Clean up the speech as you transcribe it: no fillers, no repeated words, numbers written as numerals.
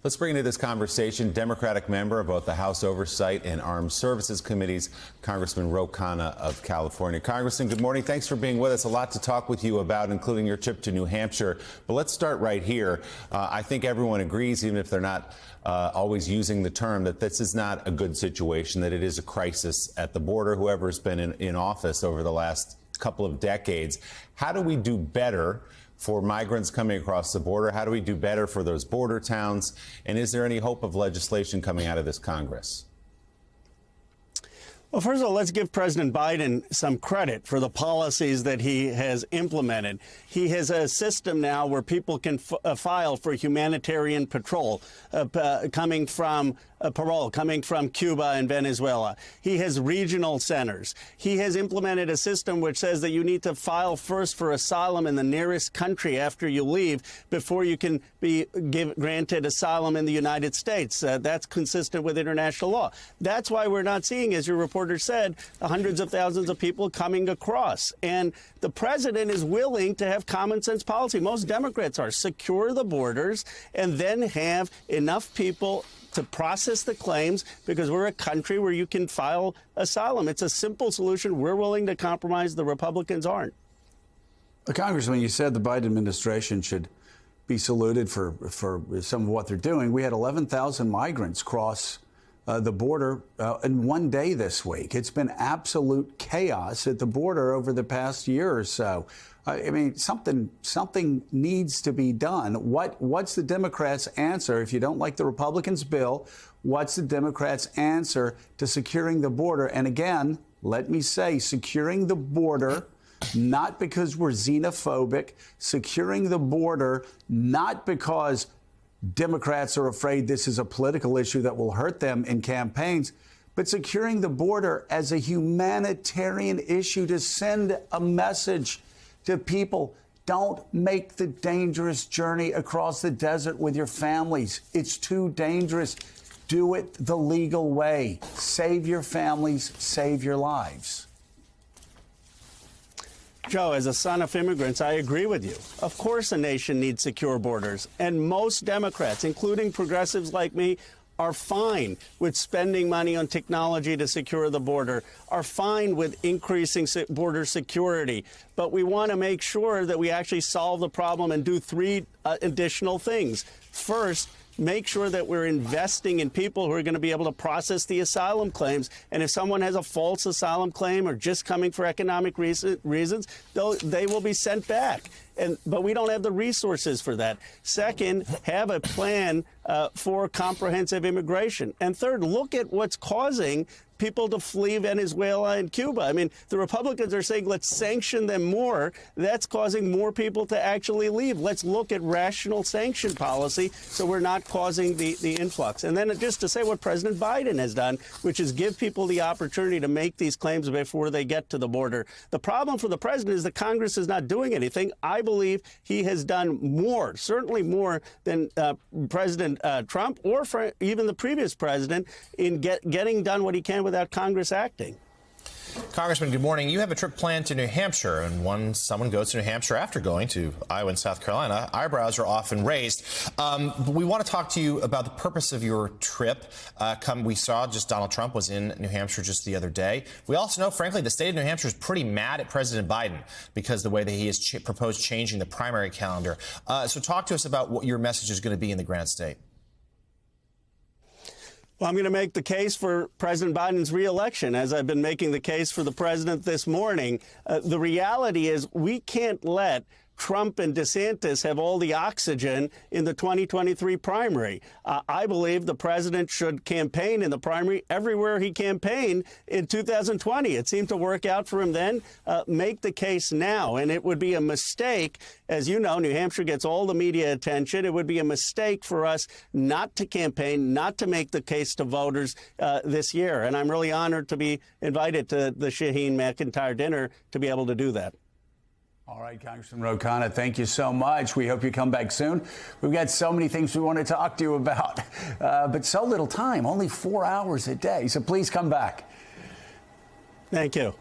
Let's bring into this conversation Democratic member of both the House Oversight and Armed Services Committees, Congressman Ro Khanna of California. Congressman, good morning. Thanks for being with us. A lot to talk with you about, including your trip to New Hampshire. But let's start right here. I think everyone agrees, even if they're not always using the term, that this is not a good situation, that it is a crisis at the border, whoever's been in office over the last couple of decades. How do we do better for migrants coming across the border? How do we do better for those border towns? And is there any hope of legislation coming out of this Congress? Well, first of all, let's give President Biden some credit for the policies that he has implemented. He has a system now where people can file for humanitarian parole coming from Cuba and Venezuela. He has regional centers. He has implemented a system which says that you need to file first for asylum in the nearest country after you leave before you can be granted asylum in the United States. That's consistent with international law. That's why we're not seeing, as your reporter said, hundreds of thousands of people coming across. And the president is willing to have common sense policy. Most Democrats are secure the borders and then have enough people to process the claims, because we're a country where you can file asylum. It's a simple solution. We're willing to compromise. The Republicans aren't. Congressman, you said the Biden administration should be saluted for some of what they're doing. We had 11,000 migrants cross the border in one day this week. It's been absolute chaos at the border over the past year or so. I mean, something needs to be done. What's the Democrats' answer? If you don't like the Republicans' bill, what's the Democrats' answer to securing the border? And again, let me say, securing the border, not because we're xenophobic, securing the border, not because Democrats are afraid this is a political issue that will hurt them in campaigns, but securing the border as a humanitarian issue to send a message to people. Don't make the dangerous journey across the desert with your families. It's too dangerous. Do it the legal way. Save your families, save your lives. Joe, as a son of immigrants, I agree with you. Of course a nation needs secure borders. And most Democrats, including progressives like me, are fine with spending money on technology to secure the border, are fine with increasing border security. But we want to make sure that we actually solve the problem and do three additional things. First, make sure that we're investing in people who are going to be able to process the asylum claims. And if someone has a false asylum claim or just coming for economic reasons, they will be sent back. But we don't have the resources for that. Second, have a plan for comprehensive immigration. And third, look at what's causing people to flee Venezuela and Cuba. I mean, the Republicans are saying, let's sanction them more. That's causing more people to actually leave. Let's look at rational sanction policy so we're not causing the influx. And then just to say what President Biden has done, which is give people the opportunity to make these claims before they get to the border. The problem for the president is that Congress is not doing anything. I believe he has done more, certainly more than President Trump or even the previous president in getting done what he can without Congress acting. Congressman, good morning. You have a trip planned to New Hampshire, and when someone goes to New Hampshire after going to Iowa and South Carolina, eyebrows are often raised. But we want to talk to you about the purpose of your trip. We saw just Donald Trump was in New Hampshire just the other day. We also know, frankly, the state of New Hampshire is pretty mad at President Biden because of the way that he has proposed changing the primary calendar. So talk to us about what your message is going to be in the Granite State. Well, I'm going to make the case for President Biden's reelection, as I've been making the case for the president this morning. The reality is we can't let Trump and DeSantis have all the oxygen in the 2023 primary. I believe the president should campaign in the primary everywhere he campaigned in 2020. It seemed to work out for him then. Make the case now. And it would be a mistake. As you know, New Hampshire gets all the media attention. It would be a mistake for us not to campaign, not to make the case to voters this year. And I'm really honored to be invited to the Shaheen McIntyre dinner to be able to do that. All right, Congressman Ro Khanna, thank you so much. We hope you come back soon. We've got so many things we want to talk to you about, but so little time, only 4 hours a day. So please come back. Thank you.